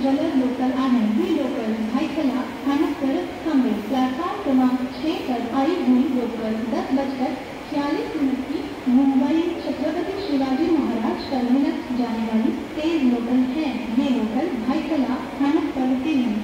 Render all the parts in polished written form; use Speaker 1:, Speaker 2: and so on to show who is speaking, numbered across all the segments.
Speaker 1: जलद लोकल आहे। ही लोकल भाईखला स्थानक पर थांबेल। प्लेटफॉर्म क्रमांक 6 पर आई हुई लोकल 10:46 की मुंबई छत्रपति शिवाजी महाराज टर्मिनस जाने वाली तेज लोकल है। ये लोकल भाईखला स्थानक पर रुकेगी।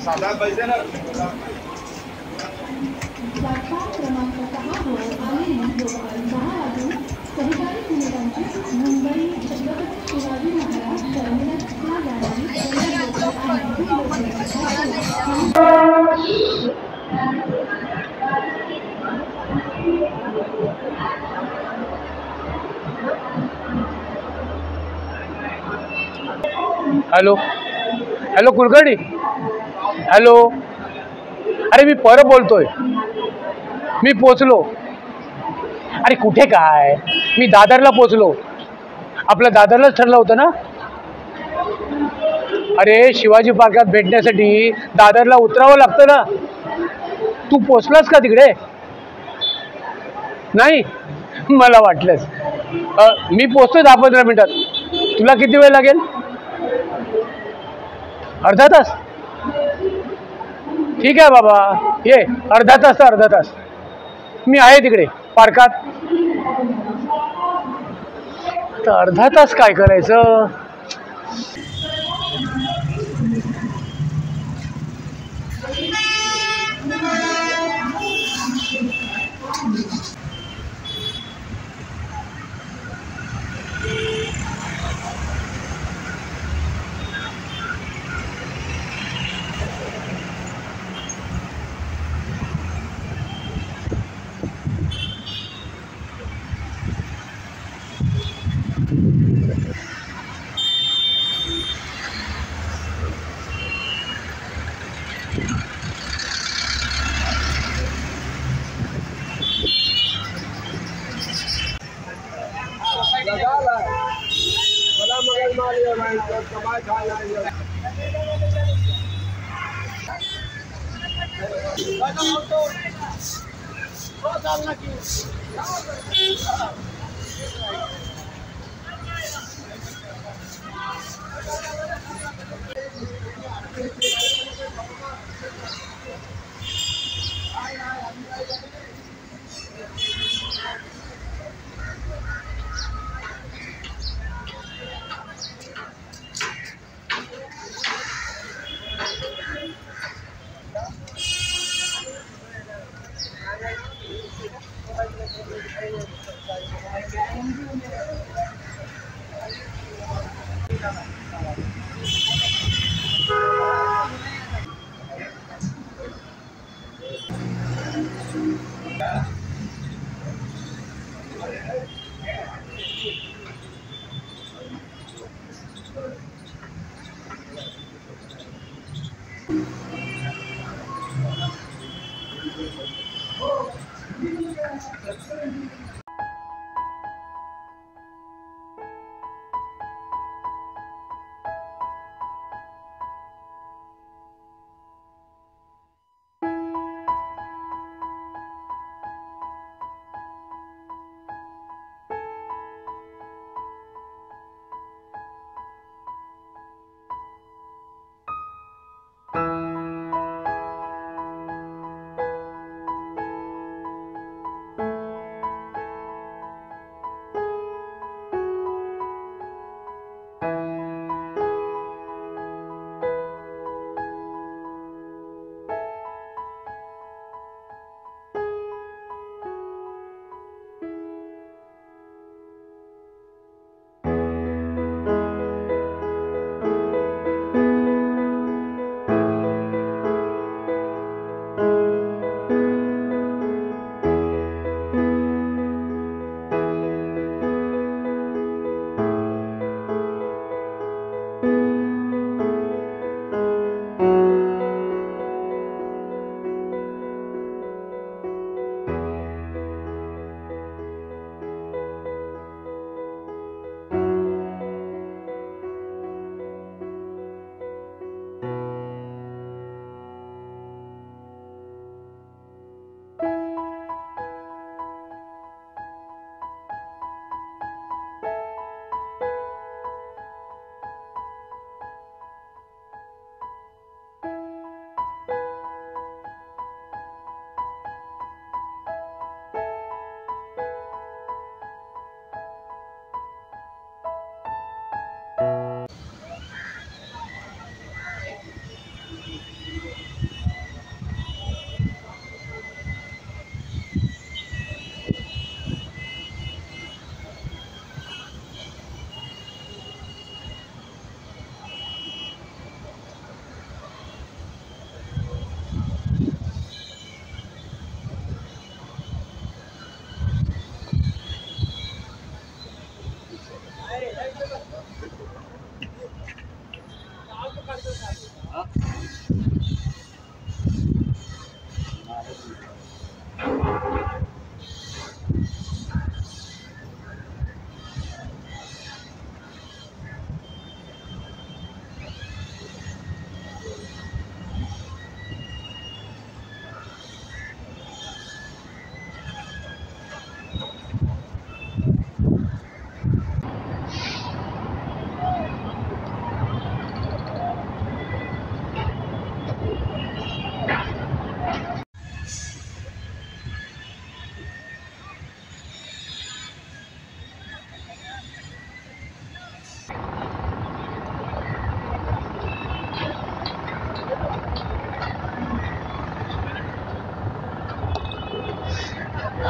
Speaker 2: साधा पैसे ना
Speaker 1: प्लॅटफॉर्म क्रमांक 6 वर आलेली लोकल 10:47 मुंबई छत्रपति शिवाजी महाराज टर्मिनसला जाणारी
Speaker 3: हॅलो हॅलो कुलकर्णी, हॅलो, अरे मी परब बोलतोय। मी पोचलो। अरे कुठे काय, मी दादरला पोचलो। आपलं दादरलाच ठरलं होतं ना। अरे शिवाजी पार्कात भेटण्यासाठी दादरला उतरावं लागतं ना। तू पोचलास का तिकडे? नाही, मला वाटलंच। मी पोचतो 10-15 मिनिटात। तुला किती वेळ लागेल? अर्धा तास? ठीक आहे बाबा, ये। अर्धा तास तर अर्धा तास मी आहे तिकडे पार्कात। तर अर्धा तास काय करायचं?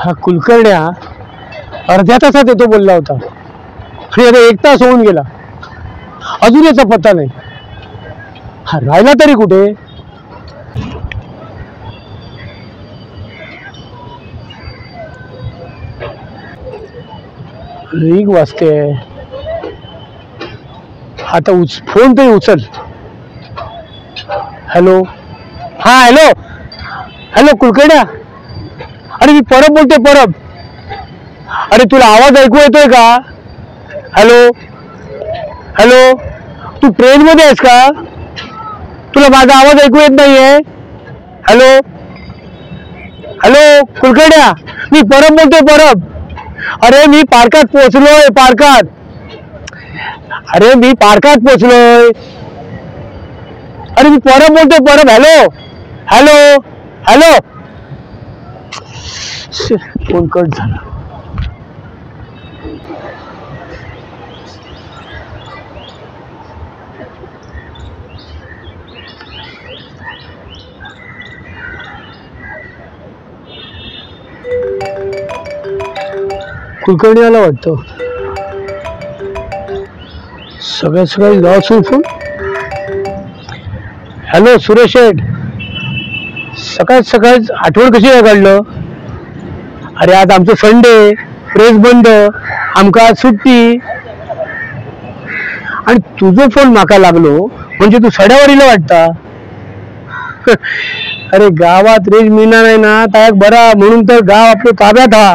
Speaker 3: हा कुलकर्ण्या अर्ध्या तासात येतो बोलला होता आणि आता 1 तास होऊन गेला, अजून याचा पत्ता नाही. हा राहिला तरी कुठे? रिंग वाजते. आता फोन तरी उचल. हॅलो. हा हॅलो. हॅलो कुलकर्ण्या. अरे मी परब बोलतोय, परब. अरे तुला आवाज ऐकू येतोय का? हॅलो. हॅलो. तू ट्रेन मध्ये आहेस का? तुला माझा आवाज ऐकू येत नाहीये? हॅलो. हॅलो कुलकर्ण्या. मी परब बोलतोय, परब. अरे मी पार्कात पोहोचलोय, पार्कात. अरे मी पार्कात पोहोचलोय. अरे मी परब बोलतोय, Parab. Hello. Hello. Hello. Phone cut झाला. कुलकर्णी आला वाटतं. सगळ्यात सगळ्यात गावात फोन. हॅलो सुरेश शेठ. सकाळ सकाळच आठवण कशी काय काढलं? अरे आज आमचं संडे, प्रेस बंद, आमका आज सुट्टी. आणि तुझं फोन माका लागलो म्हणजे तू सड्यावरीला वाटता. अरे गावात रेंज मिळणार नाही ना तायक बरा, म्हणून तर गाव आपलं ताब्यात हा.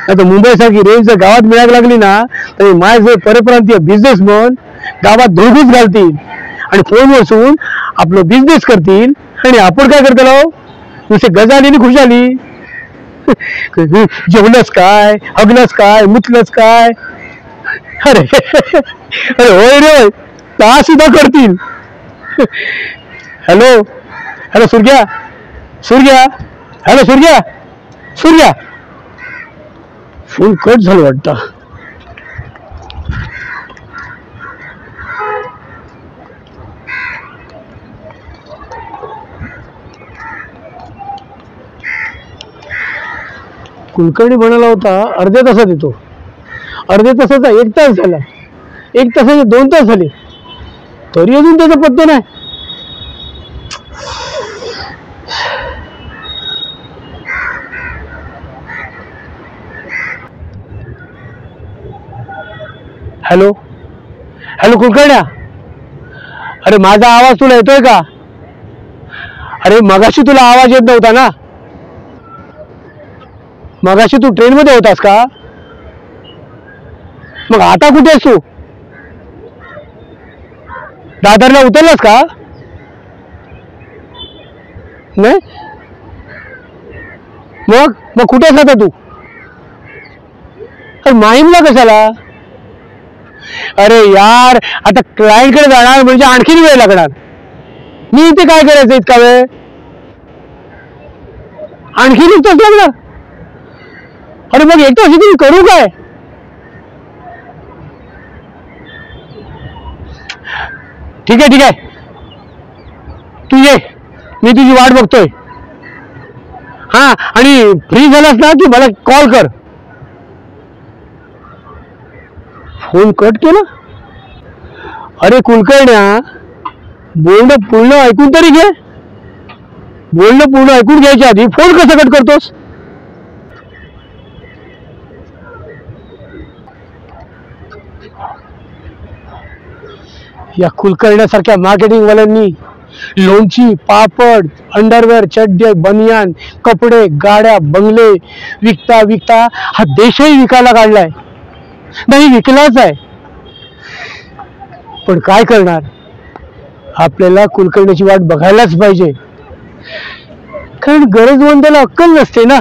Speaker 3: आता मुंबई सारखी रेंज जर गावात मिळायला लागली ना तर माझे परप्रांतीय बिझनेसमन गावात धुळगूस घालतील आणि फोनवर सोडून आपलं बिझनेस करतील. आणि आपण काय करतो? नुसते गजाली आणि खुशाली. जेवलंच काय, हगलंच काय, मुतलंच काय. अरे अरे होय रे, का सुद्धा करतील. Hello. Hello Surya. Surya. Hello Surya. Surya. Phone cut झालं वाटतं. कुलकर्णी म्हणाला होता अर्ध्या तासात येतो. अर्ध्या तासाचा 1 तास झाला. 1 तासाचे 2 तास झाले, तरी अजून त्याचा पत्ता नाही. हॅलो. हॅलो कुलकर्ण्या. अरे माझा आवाज तुला येतोय का? अरे मगाशी तुला आवाज येत नव्हता ना? मगाशी तू ट्रेन मध्ये होतास का? मग आता कुठे आहेस तू? दादरला उतरलास का? नाही. मग कुठे आहेस आता तू? अरे माहीमला कशाला? अरे यार आता क्लायंट कडे जाणार म्हणजे आणखीन वेळ लागणार. मी इथे काय करायचं इतका वेळ? आणखीन 1 तास लागणार. अरे मग 1 तास इथे करू काय? ठीक आहे, ठीक आहे, तू ये, मी तुझी वाट बघतोय. हा आणि फ्री झालास ना की मला कॉल कर. फोन कट केला. अरे कुलकर्ण्या, बोलणं पूर्ण ऐकून तरी घे. बोलणं पूर्ण ऐकून घ्यायच्या आधी फोन कसा कट करतोस? या कुलकर्ण्यासारख्या मार्केटिंग वाल्यांनी लोणची, पापड, अंडरवेअर, चड्डे, बनियान, कपडे, गाड्या, बंगले विकता विकता हा देशही विकायला काढलाय. नाही विकलाच आहे. पण काय करणार, आपल्याला कुलकर्ण्याची वाट बघायलाच पाहिजे. कारण गरजवंताला अक्कल नसते ना.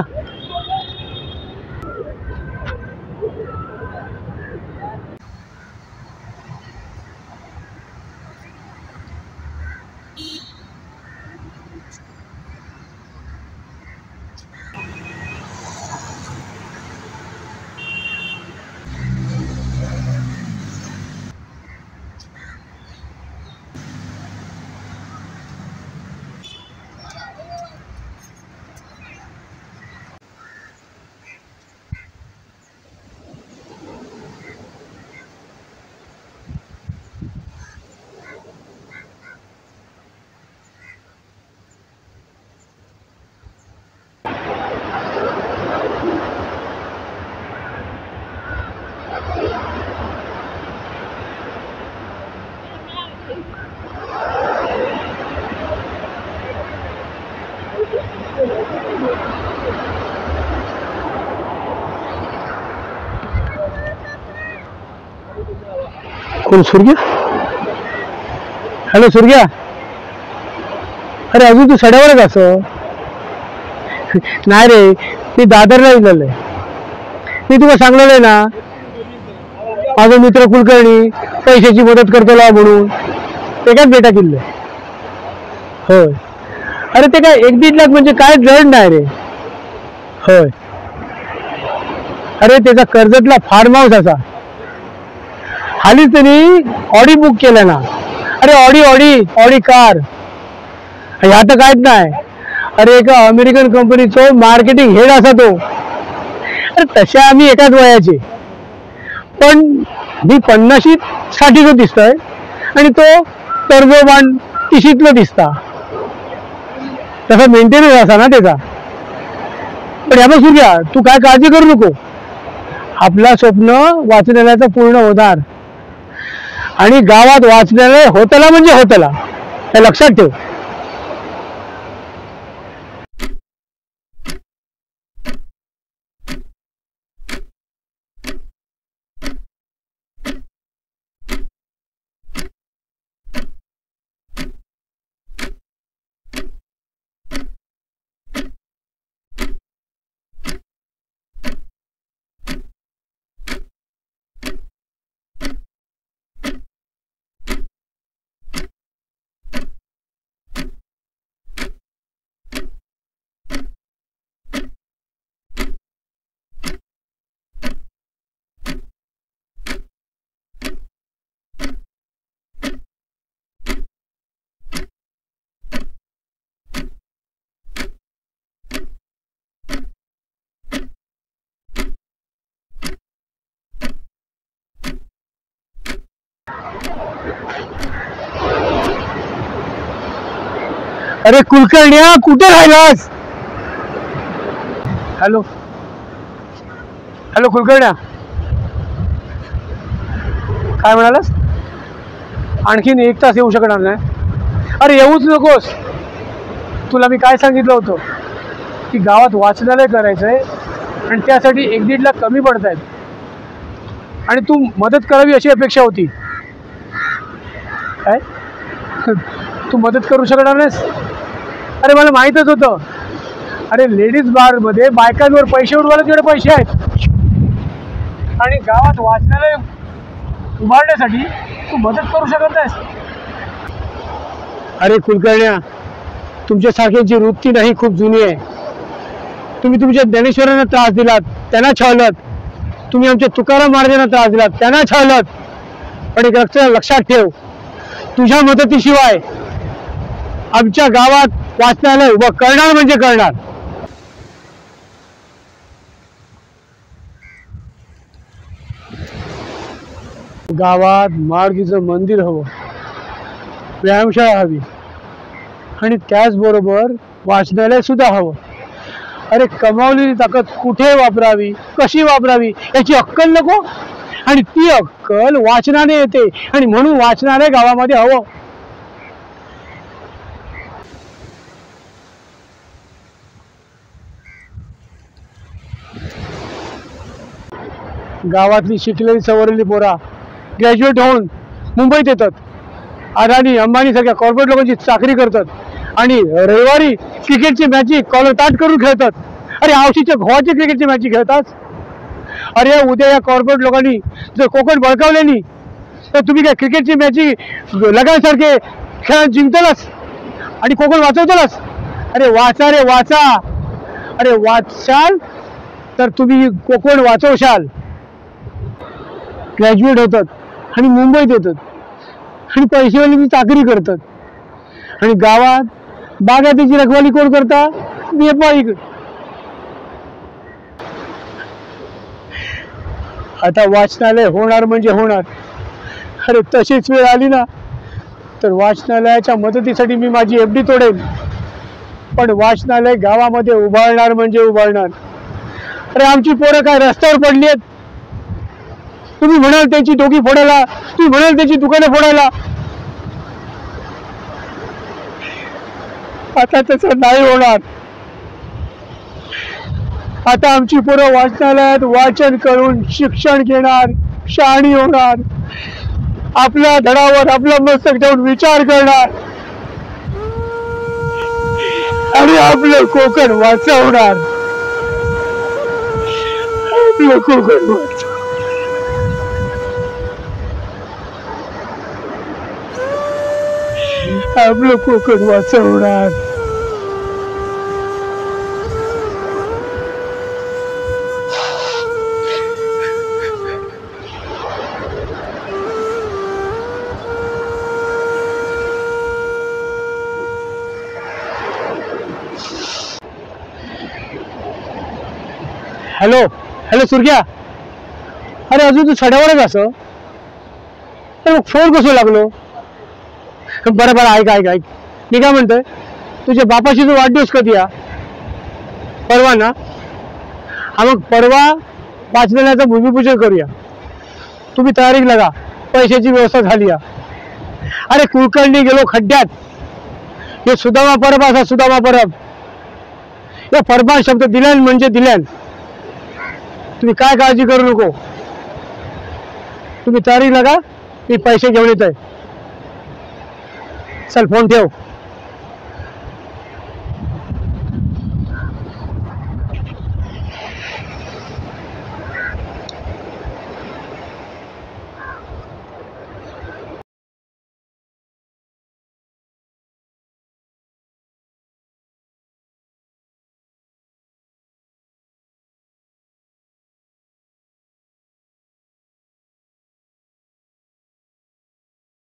Speaker 3: कोण सूर्या? हॅलो सूर्या, अरे अजून तू सड्यावरच असं? नाही रे, मी दादरला गेलेलं आहे. मी तुला सांगलेलं आहे ना, माझा मित्र कुलकर्णी पैशाची मदत करतो म्हणून. ते काय बेटा किल्ले होय. अरे ते काय 1-1.5 लाख म्हणजे काय जड नाही रे. होय. अरे त्याचा कर्जतला फार्म हाऊस असा. हालीच त्यांनी ऑडी बुक केलं ना. अरे ऑडी ऑडी ऑडी कार. ह्या तर काहीच नाही. अरे एका अमेरिकन कंपनीचो मार्केटिंग हेड असा तो. अरे तशा आम्ही एकाच वयाचे, पण मी 50-60 दिसतोय आणि तो तर्जोबान 30 दिसता. तसा मेंटेनन्स असा ना त्याचा. पण या सूर्या, तू काय काळजी करू नको. आपला स्वप्न वाचनालयाचं पूर्ण होणार आणि गावात वाचनालय होतला म्हणजे होतला, हे लक्षात ठेव. अरे कुलकर्ण्या, कुठे राहिलास? हॅलो हॅलो कुलकर्ण्या, काय म्हणालास? आणखीन 1 तास येऊ शकणार नाही? अरे येऊच नकोस. तुला मी काय सांगितलं होतं की गावात वाचनालय करायचंय आणि त्यासाठी 1-1.5 लाख कमी पडत आहेत आणि तू मदत करावी अशी अपेक्षा होती. काय तू मदत करू शकणार नाहीस? अरे मला माहीतच होतं. अरे लेडीज बारमध्ये बायकांवर पैसे उडवायला तेवढे पैसे आहेत आणि गावात वाचनालय उभारण्यासाठी तू मदत करू शकत नाहीस. अरे कुलकर्ण्या, तुमच्यासारख्यांची वृत्ती नाही, खूप जुनी आहे. तुम्ही तुमच्या ज्ञानेश्वरांना त्रास दिलात, त्यांना छळलात. तुम्ही आमच्या तुकाराम महाराजांना त्रास दिलात, त्यांना छळलात. पण एक लक्षात ठेव, तुझ्या मदतीशिवाय आमच्या गावात वाचनालय उभं करणार म्हणजे करणार. गावात मारुतीचं मंदिर हवं, व्यायामशाळा हवी आणि त्याचबरोबर वाचनालय सुद्धा हवं. अरे कमावलेली ताकद कुठे वापरावी, कशी वापरावी याची अक्कल नको? आणि ती अक्कल वाचनाने येते आणि म्हणून वाचनालय गावामध्ये हवं. गावातली शिकलेली सवरलेली पोरा ग्रॅज्युएट होऊन मुंबईत येतात. अदानी अंबानी सारख्या कॉर्पोरेट लोकांची चाकरी करतात आणि रविवारी क्रिकेटची मॅची कॉलर ताट करून खेळतात. अरे आवशीच्या घोवाची क्रिकेटची मॅची खेळतात. अरे उद्या या कॉर्पोरेट लोकांनी जर कोकण बळकावलेली तर तुम्ही काय क्रिकेटची मॅची लगासारखे खेळ जिंकतालच आणि कोकण वाचवतालच? अरे वाचा रे वाचा. अरे वाचाल तर तुम्ही कोकण वाचवशाल. ग्रॅज्युएट होतात आणि मुंबईत येतात आणि पैसेवाली चाकरी करतात आणि गावात बागायतीची रखवाली कोण करता? व्यापारी. आता वाचनालय होणार म्हणजे होणार. अरे तशीच वेळ आली ना तर वाचनालयाच्या मदतीसाठी मी माझी FD तोडेल, पण वाचनालय गावामध्ये उभारणार म्हणजे उभारणार. अरे आमची पोरं काय रस्त्यावर पडली आहेत? तुम्ही म्हणाल त्याची डोकी फोडायला, तुम्ही म्हणाल त्याची दुकानं फोडायला. आता तसं नाही होणार. आता आमची पोरं वाचनालयात वाचन करून शिक्षण घेणार, शहाणी होणार. आपल्या धडावर आपला मस्तक ठेवून विचार करणार आणि आपलं कोकण वाचवणार. आपलं कोकण वाचव. आपलं कोकण वाचवणार. हॅलो हॅलो सुरग्या, अरे अजून तू छड्यावरच असं, मग फोन कसं लागलो? बरं बरं, ऐक ऐक ऐक, मी काय म्हणतोय, तुझ्या बापाशी जो वाढदिवस कधी या? परवा ना? हा मग परवा 5 महिन्याचं भूमिपूजन करूया. तुम्ही तयारी लागा, पैशाची व्यवस्था झाली या. अरे कुलकर्णी गेलो खड्ड्यात, हे सुदामा परब असा सुदामा परब. या परबा शब्द दिल्यान म्हणजे दिल्यान. तुम्ही काय काळजी करू नको, तुम्ही तयारी लागा, मी पैसे घेऊन येतोय. चल फोन ठेव.